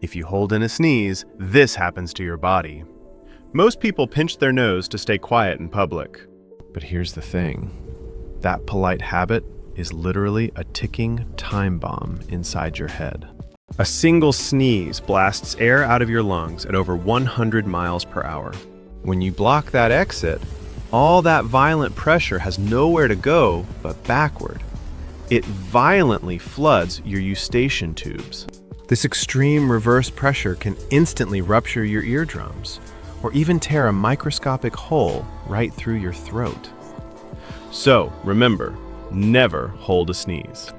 If you hold in a sneeze, this happens to your body. Most people pinch their nose to stay quiet in public. But here's the thing. That polite habit is literally a ticking time bomb inside your head. A single sneeze blasts air out of your lungs at over 100 miles per hour. When you block that exit, all that violent pressure has nowhere to go but backward. It violently floods your eustachian tubes. This extreme reverse pressure can instantly rupture your eardrums, or even tear a microscopic hole right through your throat. So remember, never hold a sneeze.